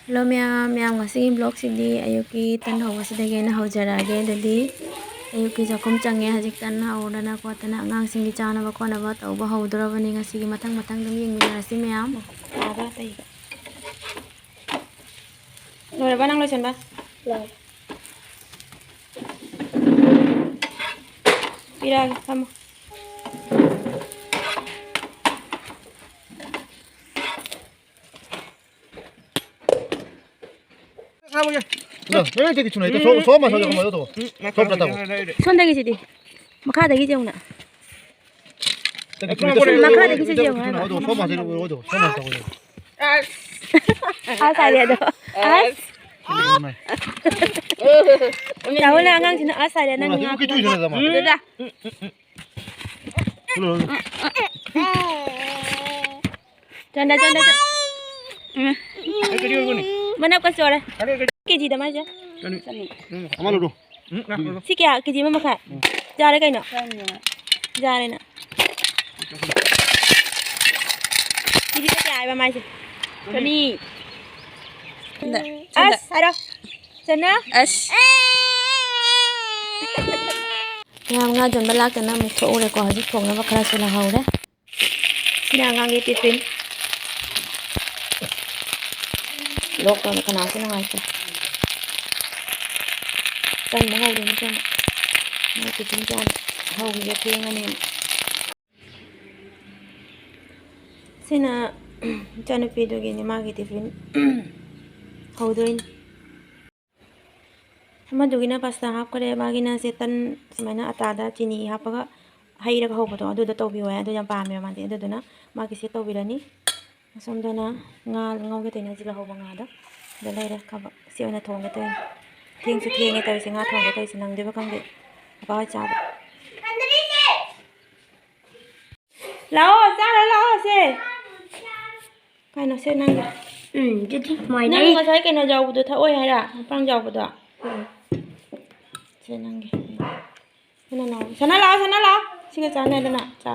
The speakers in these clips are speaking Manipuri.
Hello ma'am ngasi vlog sidi ayuki tan hawasida na hawjarage dadi ayuki jakum change hajik tan hawdana ko tan angang singi chana ba ko na ba tawba hawdorabani ngasi matang dum yengminarasi ma'am aba tai lore ba nang lotion ba lore pira kamu jadi cuna itu so mas aja kemarin tuh. So berapa? 손대기 지디 makadagi jeuna makadagi jeuna so mas itu so mas aku. asal ya do as tahu na ngang sino asal ya nang Itu kicu sana sama. dah canda mana ko sore keji da maja Amal dulu. sikya keji mama kha jare kaino jare na keji ta ai ba mai Tony as ada sana as ngam nga jon balak tan na mu tho ore ko haji thong na ba khara sula haure sina ngang ge tiffin lok na kana sina ngai ta tan ma haure ni tan ma tiffin jan hau ge theng ani sina chanu pi do ge ni ma ge tiffin haudoin Madugina pasta hap kare bagina setan semana atada chini hapaga haira ka hobo to adu da tobi wa adu jam pa me mande adu duna ma ki se tobi rani somdana nga ngau ge tena jila hobo nga da laira ka ba se ona thong ge ten thing su thing ge ta se nga thong ge ta se nang de ba kang ge ba cha ba lao se kai no se nang jadi mai nang đây ga sai ke no jau bu tha oi hai ra pang jau bu da senang ge sana la siga chana dana cha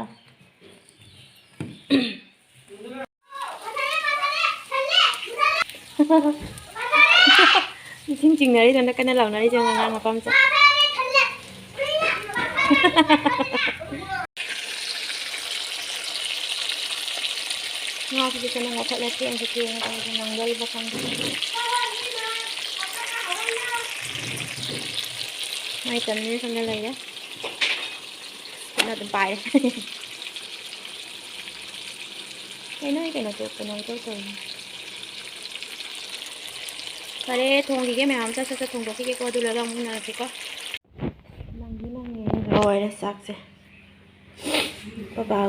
ching nari dana kana law nari jang nga ngapam cha nga ki kana nga phat la tiang ki tiang ka nang dai ba kang mai tầm như xong đây này đó cái nào tầm bài cái nào chụp cái nào tôi đây thùng thì cái mèo cho thùng đó cái coi tôi là rong nào thì có rồi đã sạc rồi bà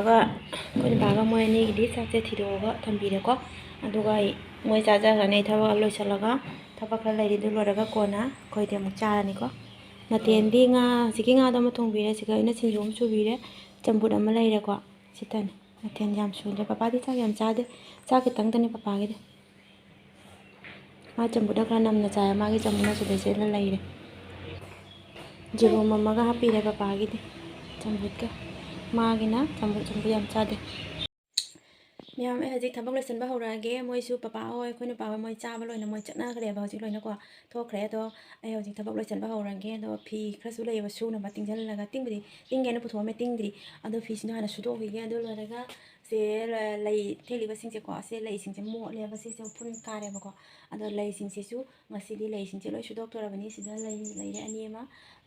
ga moi ni di sạc thì đồ có thầm bị được có anh tôi moi cha ra này thao lôi xả laga thao bạc lại đi đưa rồi có na coi tiền một cha này có na tiền đi nga siki nga dama thong bire sika ina sinjom chu bire chambut ama lai re ko sitan na tiền jam su de papa di cha yam cha de cha ke tang tani papa ge de ma chambut da nam na cha ma ge chambut na su de se la lai re jibo mama ga happy re papa ge de chambut ka ma ge na chambut yam cha de Miyam hajik thabak lesson ba horage moi su papa oi khoi pa moi cha ba loina moi chana khre ba hajik loina ko tho khre to ai hajik thabak lesson ba horage do phi khra su lei ba su na ba ting jal laga ting bri ting ge na putho me ting dri ado phi sin hana su do hi ge do laga se lei theli ba sing se ko se lei sing se mo le ba se phun ka re ba ko ado lei sing se su ngasi di lei sing se loi su doctor ba ni sida lei re ani ma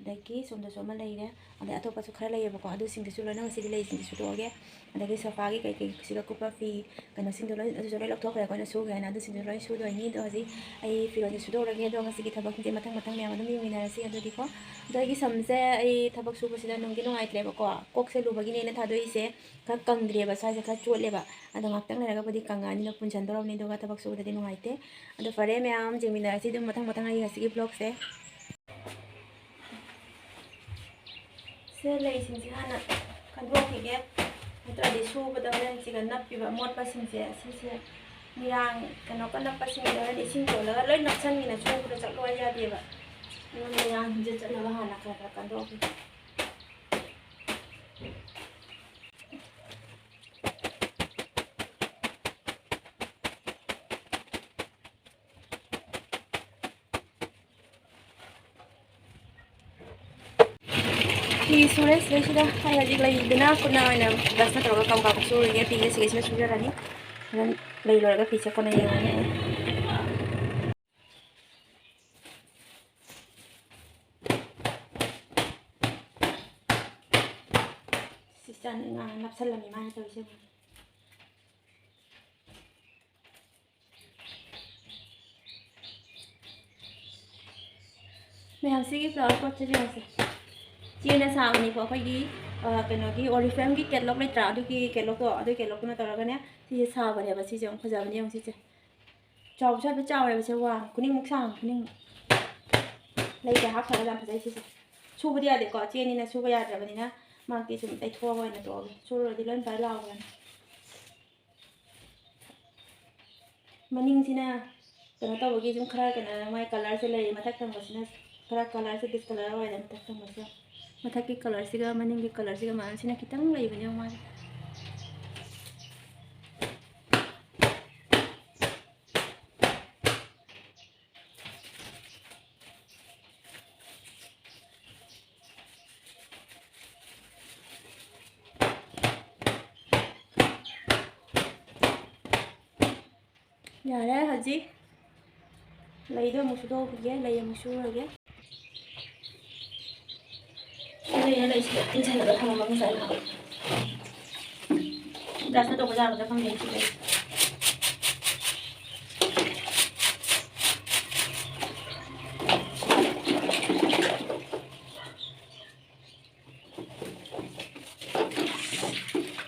daki somda so ma lei re ado atopa su khra lei ba ko ado sing se su loina ngasi di lei sing se su do ge adagi sofa gi kai siga kupa fi kana sing do loi adu loi lok thok ra ko na su ga na adu sing do loi su do ni do ji ai fi ro su do ra ge do ngasi gi thabak je matang me adum mi na si adu di ko do gi samje ai thabak su sida nong gi nong ai tle ba ko kok se lu ba gi ne na tha do ise ka kang dre ba sa se ka chot le ba adu ngak tang na ga bodi kanga ni na pun chan do ni do ga thabak su da di nong ai te adu fare me am je mi na si dum matang ai ngasi gi vlog se lei sing ji hana kan do ki ge Tadi su pada orang jika nak piba mod pasing je, sih mirang kena kan nak pasing je, di sini tu lah, lain nak san mina su pada cak luar jadi ba, mirang je cak nak bahan nak kan do. ꯐꯤ ꯁꯨꯔꯦ ꯁꯤꯗꯩꯁꯤꯗ ꯑꯩ ꯍꯧꯖꯤꯛ ꯂꯩꯗꯅ ꯈꯨꯠꯅ ꯑꯣꯏꯅ ꯕ꯭ꯔꯁꯅ ꯇꯧꯔꯒ ꯀꯥꯕꯛ ꯁꯨꯔꯤꯅꯦ ꯐꯤꯁꯦ ꯁꯤꯒꯩꯁꯤꯗ ꯁꯨꯖꯔꯅꯤ ꯑꯗꯨꯝ ꯂꯩ ꯂꯣꯏꯔꯒ ꯐꯤꯁꯦ ꯀꯣꯟꯅ ꯌꯦꯡꯉꯅꯤ ꯑꯩ ꯁꯤꯁꯇ ꯅꯞꯁꯜꯂꯝꯃꯤ ꯃꯥꯅ ꯇꯧꯔꯤꯁꯦ ꯃꯌꯥꯝꯁꯤꯒꯤ ꯐ꯭ꯂꯥꯋꯔ ꯄꯣꯠꯁꯦ ꯌꯦꯡꯉꯁꯦ ꯆꯦꯅ ꯁꯥꯕꯅꯤꯀꯣ ꯑꯩꯈꯣꯏꯒꯤ ꯀꯩꯅꯣꯒꯤ ꯑꯣꯔꯤꯐ꯭ꯂꯦꯝꯒꯤ ꯀꯦꯇꯂꯣꯛ ꯂꯩꯇ꯭ꯔꯥ ꯑꯗꯨꯒꯤ ꯀꯦꯇꯂꯣꯛꯇꯣ ꯑꯗꯨꯒꯤ ꯀꯦꯇꯂꯣꯛꯇꯨꯅ ꯇꯧꯔꯒꯅꯦ ꯁꯤꯁꯦ ꯁꯥꯕꯅꯦꯕ ꯁꯤꯁꯦ ꯑꯃꯨꯛ ꯐꯖꯕꯅꯦ ꯌꯦꯡꯉꯨ ꯁꯤꯁꯦ ꯆꯥꯎꯕꯁꯨ ꯍꯥꯏꯐꯦꯠ ꯆꯥꯎꯋꯦꯕ ꯁꯦ ꯋꯥꯡ ꯈꯨꯅꯤꯡꯃꯨꯛ ꯁꯥꯡ ꯈꯨꯅꯤꯡꯃꯨꯛ ꯂꯩꯁꯦ ꯍꯥꯞꯈ꯭ꯔꯒ ꯌꯥꯝ ꯐꯖꯩ ꯁꯤꯁꯦ ꯁꯨꯕꯗꯤ ꯌꯥꯗꯦꯀꯣ ꯆꯦꯅꯤꯅ ꯁꯨꯕ ꯌꯥꯗ꯭ꯔꯕꯅꯤꯅ ꯃꯥꯒꯤ ꯁꯨꯝ ꯇꯩꯊꯣꯛꯑꯒ ꯑꯣꯏꯅ ꯇꯣꯛꯑꯒꯦ ꯁꯨꯔꯨꯔꯗꯤ ꯂꯣꯏ ꯐꯔ ꯂꯥꯎꯈ꯭ꯔꯅꯤ ꯃꯅꯤꯡꯁꯤꯅ ꯀꯩꯅꯣ ꯇꯧꯕꯒꯤ ꯁꯨꯝ ꯈꯔ ꯀꯩꯅꯣ ꯃꯥꯏ ꯀꯂꯔꯁꯦ ꯂꯩ ꯃꯊꯛ ꯊꯪꯕꯁꯤꯅ ꯈꯔ ꯀꯂꯔꯁꯦ ꯗꯤꯁꯀꯂꯔ ꯑꯣꯏꯔꯦ ꯃꯊꯛ ꯊꯪꯕꯁꯤꯒ ꯃꯊꯛꯀꯤ ꯀꯂꯔꯁꯤꯒ ꯃꯅꯤꯡꯒꯤ ꯀꯂꯔꯁꯤꯒ ꯃꯥꯟꯅꯁꯤꯅ ꯈꯤꯇꯪ ꯂꯩꯕꯅꯦ ꯃꯥꯁꯦ ꯌꯥꯔꯦ ꯍꯧꯖꯤꯛ ꯂꯩꯗꯣ ꯑꯃꯨꯛ ꯁꯨꯗꯣꯛꯈꯤꯒꯦ ꯂꯩ ꯑꯃꯨꯛ ꯁꯨꯔꯒꯦ ꯂꯩꯁꯤꯗ ꯏꯟꯁꯤꯜꯂꯒ ꯊꯝꯃꯒ ꯉꯁꯥꯏ ꯕ꯭ꯔꯁꯅ ꯇꯧꯕ ꯌꯥꯒꯗ꯭ꯔꯥ ꯈꯪꯗꯦ ꯁꯤ ꯂꯩ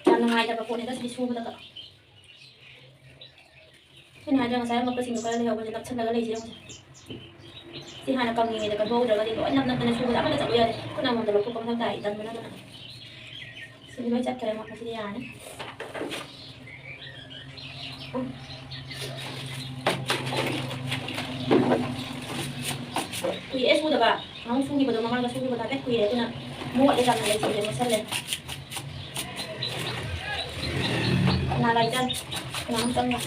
ꯌꯥꯝ ꯅꯨꯡꯉꯥꯏꯇꯕ ꯄꯣꯠꯅꯤꯗ ꯁꯤꯗꯤ ꯁꯨꯕꯗꯒ ꯑꯩꯅ ꯍꯥꯏꯗ꯭ꯔꯥ ꯉꯁꯥꯏ ꯑꯃꯣꯠꯄꯁꯤꯡꯗꯣ ꯈꯔ ꯂꯩꯍꯧꯕꯁꯦ ꯅꯞꯁꯜꯂꯒ ꯂꯩꯁꯦ ꯌꯦꯡꯉꯨꯁꯦ ꯁꯤ ꯍꯥꯟꯅ ꯀꯪꯉꯤꯉꯩꯗ ꯀꯟꯊꯣꯛꯍꯧꯗ꯭ꯔꯒꯗꯤ ꯂꯣꯏ ꯅꯞ ꯅꯞꯇꯅ ꯁꯨꯕꯗ ꯑꯃꯠꯇ ꯆꯠꯂꯨ ꯌꯥꯗꯦ ꯈꯨꯠ ꯑꯃꯃꯝꯗ ꯂꯧꯊꯣꯛꯄ ꯃꯊꯧ ꯇꯥꯏ ꯇꯟꯕꯅ ꯑꯗꯨꯅ ꯁꯤꯗꯤ ꯂꯣꯏ ꯆꯠꯈ꯭ꯔꯦ ꯑꯃꯣꯠꯄꯁꯤꯗꯤ ꯌꯥꯔꯅꯤ ꯀꯨꯏꯔꯦ ꯁꯨꯗꯕ ꯅꯍꯥꯟ ꯁꯨꯈꯤꯕꯗꯣ ꯃꯃꯥꯡꯗ ꯁꯨꯈꯤꯕꯗꯣ ꯍꯥꯏꯐꯦꯠ ꯀꯨꯏꯔꯦ ꯑꯗꯨꯅ ꯃꯣꯠꯂꯦ ꯌꯥꯝꯅ ꯂꯩꯁꯤꯡꯁꯦ ꯃꯣꯠꯁꯜꯂꯦ ꯀꯅꯥ ꯂꯥꯛꯏꯖꯥꯠꯅꯣ ꯀꯅꯥꯅꯣ ꯆꯪꯕ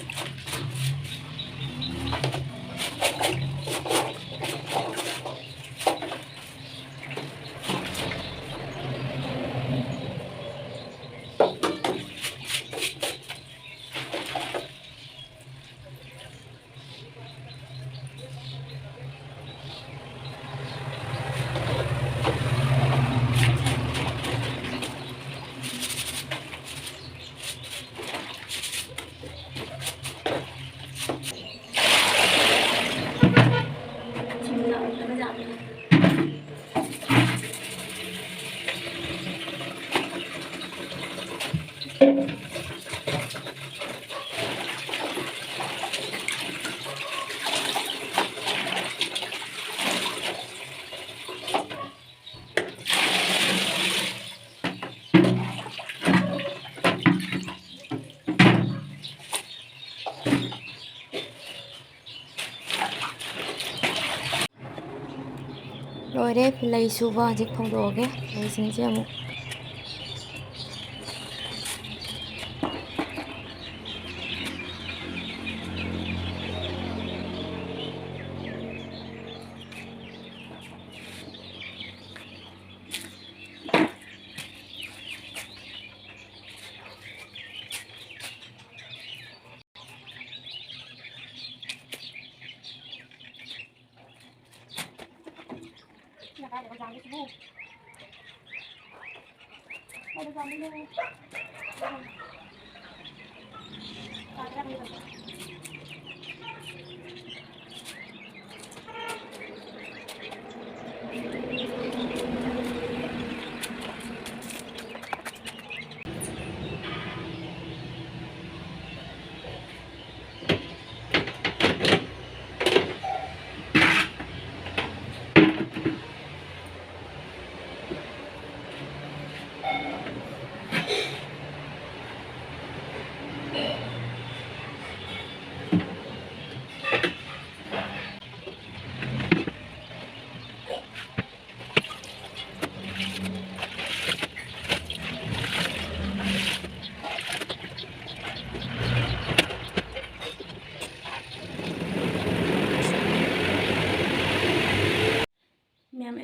ꯂꯣꯏꯔꯦ ꯂꯩ ꯁꯨꯕ ꯍꯧꯖꯤꯛ ꯐꯧꯗꯣꯛꯑꯒꯦ ꯂꯩꯁꯤꯡꯁꯦ ꯑꯃꯨꯛ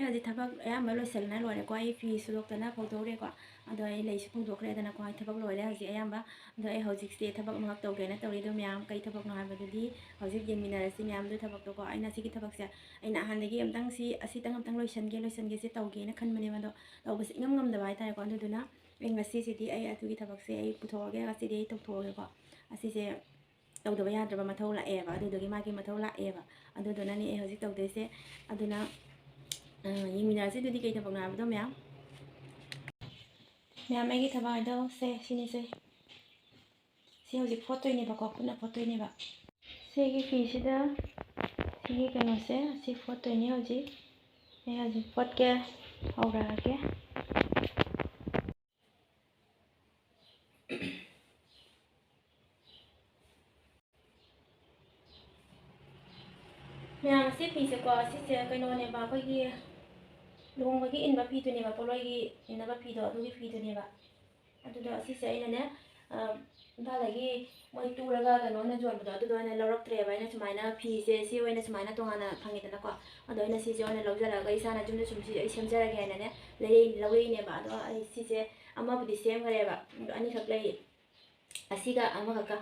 ꯍꯧꯖꯤꯛ ꯊꯕꯛ ꯑꯌꯥꯝꯕ ꯂꯣꯏꯁꯤꯜꯂꯅ ꯂꯣꯏꯔꯦꯀꯣ ꯑꯩ ꯐꯤ ꯁꯨꯗꯣꯛꯇꯅ ꯐꯧꯗꯣꯛꯔꯦꯀꯣ ꯑꯗꯣ ꯑꯩ ꯂꯩꯁꯨ ꯐꯧꯗꯣꯛꯈ꯭ꯔꯦꯗꯅꯀꯣ ꯑꯩ ꯊꯕꯛ ꯂꯣꯏꯔꯦ ꯍꯧꯖꯤꯛ ꯑꯌꯥꯝꯕ ꯑꯗꯣ ꯑꯩ ꯍꯧꯖꯤꯛꯁꯦ ꯊꯕꯛ ꯑꯃꯈꯛ ꯇꯧꯒꯦꯅ ꯇꯧꯔꯤ ꯑꯗꯣ ꯃꯌꯥꯝ ꯀꯩ ꯊꯕꯛꯅോ ꯍꯥꯏꯕꯗꯨꯗꯤ ꯍꯧꯖꯤꯛ ꯌꯦꯡꯃꯤꯟꯅꯔꯁꯤ ꯃꯌꯥꯝꯗꯨ ꯊꯕꯛꯇꯣꯀꯣ ꯑꯩꯅ ꯁꯤꯒꯤ ꯊꯕꯛꯁꯦ ꯑꯩꯅ ꯑꯍꯥꯟꯗꯒꯤ ꯑꯁꯤꯇꯪ ꯂꯣꯏꯁꯟꯒꯦꯁꯦ ꯇꯧꯒꯦꯅ ꯈꯟꯕꯅꯦꯕ ꯑꯗꯣ ꯇꯧꯕꯁꯦ ꯏꯉꯝ ꯉꯝꯗꯕ ꯍꯥꯏꯇꯥꯔꯦꯀꯣ ꯑꯗꯨꯗꯨꯅ ꯑꯩ ꯉꯁꯤꯁꯤꯗꯤ ꯑꯩ ꯑꯗꯨꯒꯤ ꯊꯕꯛꯁꯦ ꯑꯩ ꯄꯨꯊꯣꯛꯑꯒꯦ ꯉꯁꯤꯗꯤ ꯑꯩ ꯇꯧꯊꯣꯛꯑꯒꯦꯀꯣ ꯑꯁꯤꯁꯦ ꯇꯧꯗꯕ ꯌꯥꯗ꯭ꯔꯕ ꯃꯊꯧ ꯂꯥꯛꯑꯦꯕ ꯑꯗꯨꯗꯨꯒꯤ ꯃꯥꯒꯤ ꯃꯊꯧ ꯂꯥꯛꯑꯦꯕ ꯑꯗꯨꯗꯨꯅꯅꯤ ꯑꯩ ꯍꯧꯖꯤꯛ ꯇꯧꯗꯣꯏꯁꯦ ꯑꯗꯨꯅ ꯌꯦꯡꯃꯤꯟꯅꯔꯁꯤ ꯑꯗꯨꯗꯤ ꯀꯩ ꯊꯕꯛꯅꯣ ꯍꯥꯏꯕꯗꯣ ꯃꯌꯥꯝ ꯑꯩꯒꯤ ꯊꯕꯛ ꯍꯥꯏꯗꯣ ꯁꯤꯅꯤꯁꯦ ꯁꯤ ꯍꯧꯖꯤꯛ ꯐꯣꯠꯇꯣꯏꯅꯦꯕꯀꯣ ꯄꯨꯟꯅ ꯐꯣꯠꯇꯣꯏꯅꯦꯕ ꯁꯤꯒꯤ ꯐꯤꯁꯤꯗ ꯁꯤꯒꯤ ꯀꯩꯅꯣꯁꯦ ꯑꯁꯤ ꯐꯣꯠꯇꯣꯏꯅꯦ ꯍꯧꯖꯤꯛ ꯑꯩ ꯍꯧꯖꯤꯛ ꯐꯣꯠꯀꯦ ꯍꯧꯔꯛꯑꯒꯦ ꯃꯌꯥꯝ ꯁꯤ ꯐꯤꯁꯦꯀꯣ ꯁꯤꯁꯦ ꯀꯩꯅꯣꯅꯦꯕ ꯑꯩꯈꯣꯏꯒꯤ ꯂꯨꯍꯣꯡꯕꯒꯤ ꯏꯟꯕ ꯐꯤꯗꯨꯅꯦꯕ ꯄꯣꯠꯂꯣꯏꯒꯤ ꯏꯟꯅꯕ ꯐꯤꯗꯣ ꯑꯗꯨꯒꯤ ꯐꯤꯗꯨꯅꯦꯕ ꯑꯗꯨꯗꯣ ꯑꯁꯤꯁꯦ ꯑꯩꯅꯅꯦ ꯏꯝꯐꯥꯜꯗꯒꯤ ꯃꯣꯏ ꯇꯨꯔꯒ ꯀꯩꯅꯣꯅ ꯌꯣꯟꯕꯗꯣ ꯑꯗꯨꯗꯣ ꯑꯣꯏꯅ ꯂꯧꯔꯛꯇ꯭ꯔꯦꯕ ꯑꯩꯅ ꯁꯨꯃꯥꯏꯅ ꯐꯤꯁꯦ ꯁꯤ ꯑꯣꯏꯅ ꯁꯨꯃꯥꯏꯅ ꯇꯣꯉꯥꯟꯅ ꯐꯪꯉꯤꯗꯅꯀꯣ ꯑꯗꯣ ꯑꯩꯅ ꯁꯤꯁꯦ ꯑꯣꯏꯅ ꯂꯧꯖꯔꯒ ꯏꯁꯥꯅ ꯌꯨꯝꯗ ꯁꯨꯝ ꯑꯩ ꯁꯦꯝꯖꯔꯒꯦ ꯍꯥꯏꯅꯅꯦ ꯂꯧꯔꯛꯏꯅꯦꯕ ꯑꯗꯣ ꯑꯩ ꯁꯤꯁꯦ ꯑꯃꯕꯨꯗꯤ ꯁꯦꯝꯈ꯭ꯔꯦꯕ ꯑꯅꯤꯈꯛ ꯂꯩ ꯑꯁꯤꯒ ꯑꯃꯈꯛꯀ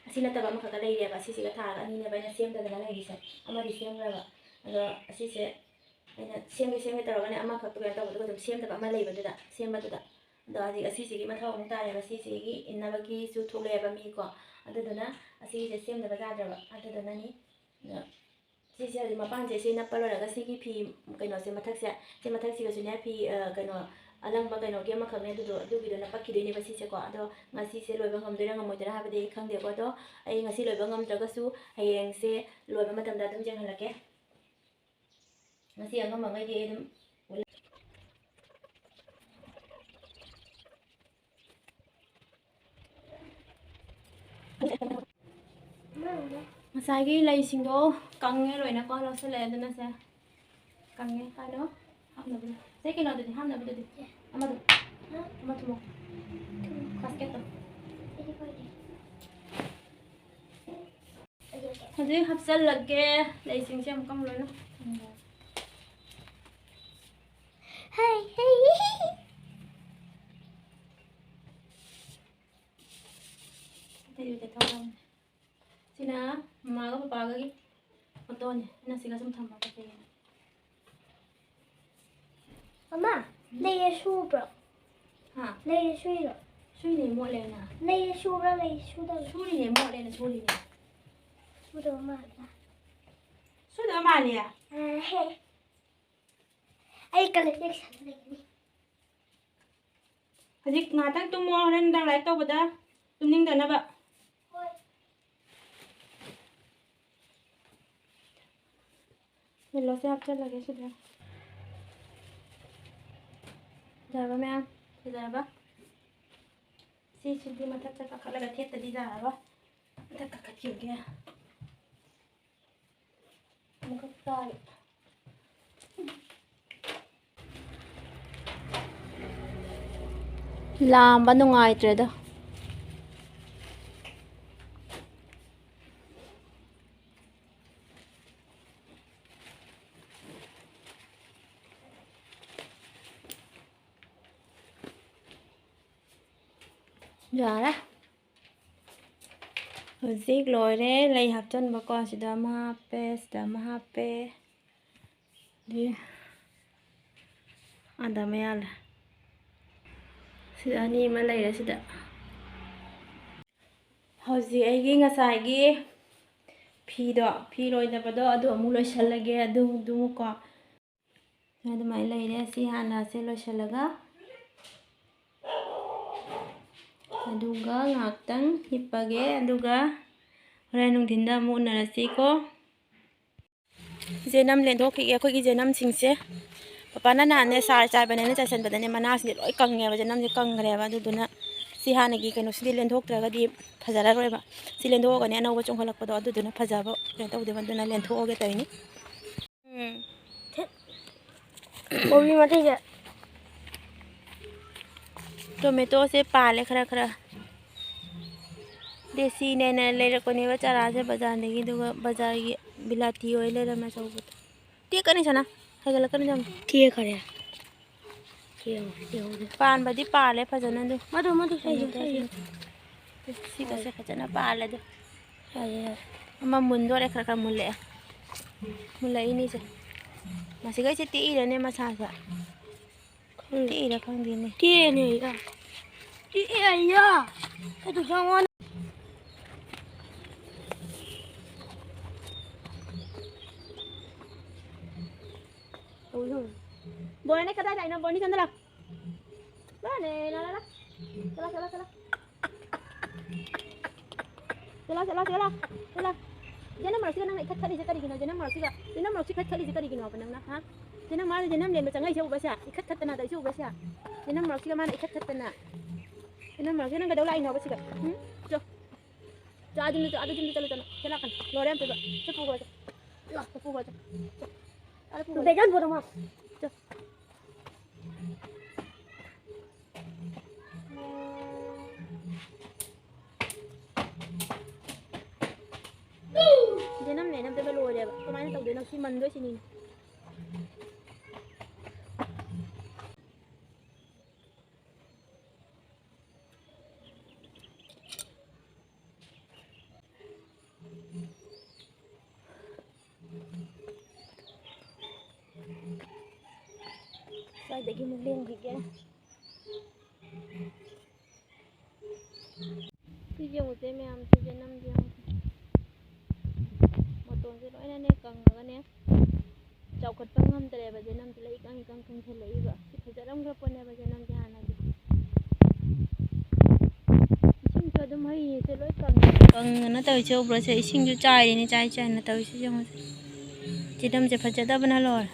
ꯑꯁꯤ ꯅꯠꯇꯕ ꯑꯃꯈꯛꯀ ꯂꯩꯔꯦꯕ ꯑꯁꯤꯁꯤꯒ ꯊꯥꯔꯒ ꯑꯅꯤꯅꯦꯕ ꯑꯩꯅ ꯁꯦꯝꯗꯗꯅ ꯂꯩꯔꯤꯁꯦ ꯑꯃꯗꯤ ꯁꯦꯝꯈ꯭ꯔꯕ ꯑꯗꯣ ꯑꯁꯤꯁꯦ ꯑꯩꯅ ꯁꯦꯝꯒꯦ ꯇꯧꯔꯒꯅꯦ ꯑꯃꯈꯛꯇ ꯀꯩꯅꯣ ꯇꯧꯕꯗꯨꯒ ꯑꯗꯨꯝ ꯁꯦꯝꯗꯕ ꯑꯃ ꯂꯩꯕꯗꯨꯗ ꯁꯦꯝꯕꯗꯨꯗ ꯑꯗꯣ ꯍꯧꯖꯤꯛ ꯑꯁꯤꯁꯤꯒꯤ ꯃꯊꯧ ꯑꯃꯨꯛ ꯇꯥꯔꯦꯕ ꯁꯤꯁꯤꯒꯤ ꯏꯟꯅꯕꯒꯤꯁꯨ ꯊꯣꯛꯂꯛꯑꯦꯕ ꯃꯤꯀꯣ ꯑꯗꯨꯗꯨꯅ ꯑꯁꯤꯁꯦ ꯁꯦꯝꯗꯕ ꯌꯥꯗ꯭ꯔꯕ ꯑꯗꯨꯗꯨꯅꯅꯤ ꯁꯤꯁꯦ ꯍꯧꯖꯤꯛ ꯃꯄꯥꯟꯁꯦ ꯁꯤ ꯅꯞꯄ ꯂꯣꯏꯔꯒ ꯁꯤꯒꯤ ꯐꯤ ꯀꯩꯅꯣꯁꯦ ꯃꯊꯛꯁꯦ ꯁꯤ ꯃꯊꯛꯁꯤꯒꯁꯨꯅꯦ ꯐꯤ ꯀꯩꯅꯣ ꯑꯂꯪꯕ ꯀꯩꯅꯣꯒꯤ ꯑꯃꯈꯛꯅꯦ ꯑꯗꯨꯒꯤꯗꯣ ꯅꯞꯄꯛꯈꯤꯗꯣꯏꯅꯦꯕ ꯁꯤꯁꯦꯀꯣ ꯑꯗꯣ ꯉꯁꯤꯁꯦ ꯂꯣꯏꯕ ꯉꯝꯗꯣꯏꯔꯥ ꯉꯝꯃꯣꯏꯗꯣꯏꯔꯥ ꯍꯥꯏꯕꯗꯤ ꯑꯩ ꯈꯪꯗꯦꯀꯣ ꯑꯗꯣ ꯑꯩ ꯉꯁꯤ ꯂꯣꯏꯕ ꯉꯝꯗ꯭ꯔꯒꯁꯨ ꯍꯌꯦꯡꯁꯦ ꯂꯣꯏꯕ ꯃꯇꯝꯗ ꯑꯗꯨꯝ ꯌꯦꯡꯍꯜꯂꯛꯀꯦ ngasi ang mga di edum masagi ꯂꯩꯁꯤꯡꯗꯣ ꯀꯪꯉꯦ ꯂꯣꯏꯅ ꯀꯣ ꯂꯧꯁꯤꯜꯂꯛꯑꯦ ꯑꯗꯨꯅ ꯁꯦ ꯀꯪꯉꯦ ꯀꯥꯏꯅꯣ ꯍꯥꯞꯅꯕꯗꯤ ꯁꯦ ꯀꯩꯅꯣꯗꯨꯗꯤ ꯍꯥꯞꯅꯕꯗꯨꯗꯤ ꯑꯃꯗꯨ ꯑꯃ ꯊꯨꯃꯣ ꯕꯥꯁꯀꯦꯠꯇꯣ ꯍꯧꯖꯤꯛ ꯍꯥꯞꯆꯜꯂꯒꯦ ꯂꯩꯁꯤꯡꯁꯦ ꯑꯃꯨꯛꯀ ꯂꯣꯏꯅ Hey, hey. Sina mamaga papagagi fotonya ina siga sum thamma ka kaya Mama, leia subra. ha Leia suira. sui ne mo le na Leia subra, leia suda. suri ne mo le na suri ne Suda mama. suda ma le ya Hey. Ay collection lagi. hajik ngatang tumo ren dang lai to bada tumning da na ba Hello, saya apa lagi sudah? Jawab ma'am. Sudah apa? Si sudah mata cakap kalau lagi tadi jawab. Mata kakak juga. Muka tarik. Lamba nungai treda. Jara. Hujik loire lay hapton bako sudah mahape di ada mayal sudah ni malay dah sudah hujik aigi ngasagi phi loi da bado adu amu loi shalage adu ko adu mai lay re si hana se loi shalaga aduga ngaktang hipage aduga horen nungthinda mu unarasi ko jenam lendokhi akhoi gi jenam singse papana nane sar chai banane chasan badane mana sing loi kangne ba jenam je kangre ba aduduna si hana gi kanu si lendoktraga di phajara roiba si lendokane anauba chonghalakpado aduduna phajaba ken tawde banduna lendhoge tayni Bobby mati ja. Tomato से पाले खरा खरा देसी ने ले रखने का चारा से बाजार नहीं दुगा बाजार की बिलाती ओइल रे मैं सब ती कनी छना ꯍꯥꯏꯒꯠꯂꯛꯀꯅꯤ ꯌꯥꯝ ꯊꯦꯛꯈꯔꯦ ꯌꯦꯡꯉꯨ ꯄꯥꯟꯕꯗꯤ ꯄꯥꯜꯂꯦ ꯐꯖꯅ ꯑꯗꯨ ꯃꯗꯨ ꯁꯤꯒꯁꯦ ꯐꯖꯅ ꯄꯥꯜꯂꯦ ꯑꯗꯨ ꯌꯥꯔꯦ ꯑꯃ ꯃꯨꯟꯗꯣꯔꯦ ꯈꯔ ꯃꯨꯜꯂꯛꯑꯦ ꯃꯨꯜꯂꯛꯏꯅꯤꯁꯦ ꯃꯁꯤꯈꯩꯁꯦ ꯇꯦꯛꯏꯔꯅꯦ ꯃꯁꯥꯁꯦ ꯇꯦꯛꯏꯔ ꯈꯪꯗꯦꯅꯦ ꯇꯦꯛꯑꯦꯅꯦ ꯇꯦꯛꯑꯦ ꯑꯗꯨ ꯆꯪꯉꯣ Boleh kata dah, boleh ni sana lah. Boleh, lah. Cela. Jangan malu sih nak ikat je kari gina. Jangan malu sih ikat je gina apa nang ha? Jangan malu jangan lihat macam ngai siapa bahasa. Ikat tanah dah siapa bahasa. Jangan malu sih mana ikat tanah. Jangan malu jangan kadau lain apa sih. Jo. Ada jumlah calo. Silakan. Lorem tu. Cepu gua. Cepu gua. Ada pun. Bejan bodoh mas. Jangan ni, nampak belu aja. Kemarin tahu dia nak si mando sini. Saya lagi mulim juga. Video của em thì trên 5 video. Một tuần sẽ nói nên cần rồi nè. Chậu cột băng ngâm tề bây giờ năm lấy căng sẽ lấy vậy. Thì giờ đông gặp này bây giờ năm nhà này. Sinh cho đâm hay sẽ lấy cần nó tới châu rồi sẽ sinh cho trai này trai nó tới sẽ không. Chỉ đâm sẽ phải đâm nó rồi.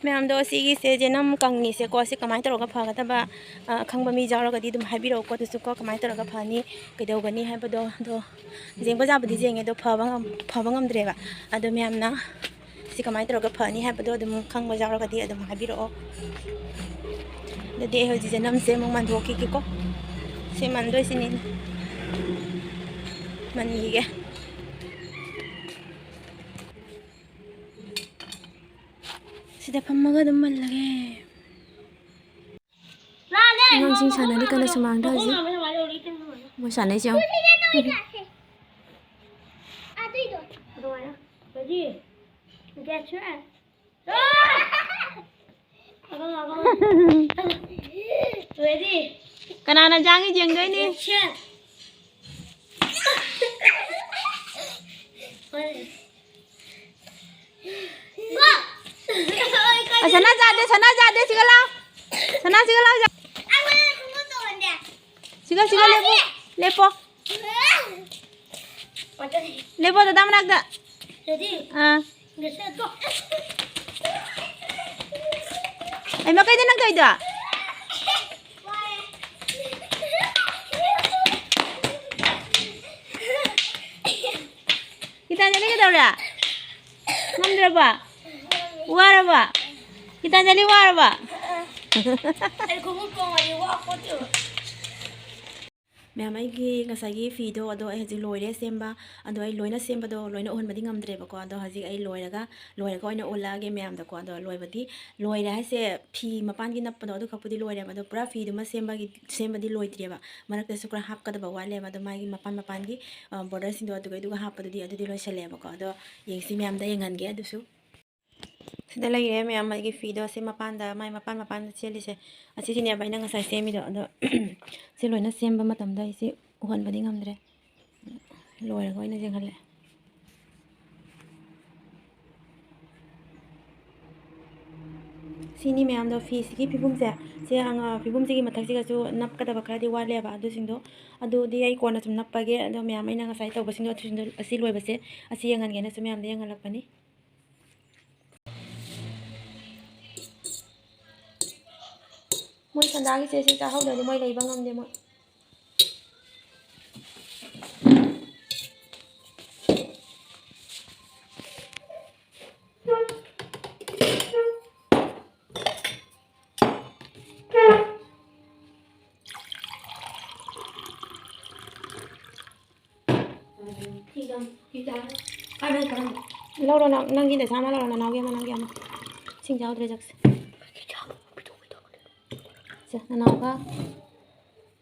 Mẹ do sigi se jenam kangni se ko se kamai taro ka phaga taba khangba mi jawra ga di dum habiro ko tu ko kamai taro ka phani kedau gani ha do jeng ba ja budi jeng do phawang dreba ado mem na si kamai taro ka phani ha do dum khangba jawra ga di dum habiro de de ho ji jenam se mong man do ki ko se man do sini man yi ge Sida pamaga duman lagi. Ang sing sana di kana sumangda ji. Mo sana siya. Kanana jangi jeng doi ni. Sana jade sigalaw. Sigal lepo. Lepo dadam nagda. Ay makay din nagda ida. Kita jadi kita udah. Ngambil apa? War ba? Kita jadi war ba? Ma'am aigi ngasagi fido ado ai haji loire semba ado ai loina semba do loina ohon badi ngamdre ba ko ado haji ai loiraga oina olage ma'am da ko ado loibadi loira haise fi mapan gi napado ado khapudi loire ba do pura fi duma semba di loitre ba marak su kra hap kada ba wale ba do magi mapan gi border sin do ado ga hap di ado di loisale ba ko ado yengsi ma'am da yengan ge ado su Sida lagi ya, ma'am lagi video si mapanda, may mapan sili se. Asi sini abay nang asay semi do, si loy na semba matamda si uhan ba ding amdre. Loy ko ina jeng hale. Sini ma'am do fi sigi pibum se, si ang pibum sigi matak siga su nap kada bakra di wale ba ado singdo, ado di ay ko na sum nap page, ado ma'am ay nang asay tau ba singdo asi loy ba se, asi yangan gena su ma'am da yang alak pani. Moi sandagi se tahau dari moi lai bangam de moi Tidak, ada kan. Lâu rồi nâng nhìn để sao mà lâu rồi nào kia mà nâng kia mà xin chào tôi chắc sẽ nào ka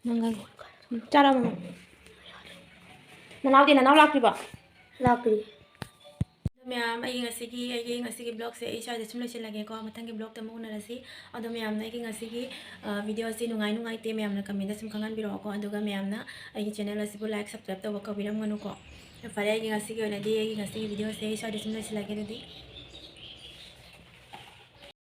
nâng cái cara mà nào thì nào lạc đi ba Luckily. Ma'am I blog से इस सूम लोलगे को मथंग ब्लॉग तम उनरसी मैम वीडियो से नुंगाई नुंगाइते मैम कमेंट सूम खांगनबिरोको मैम चैनल लाइक सब्सक्राइब तब कौरमगनुको फरे वीडियो से सूम लोलगे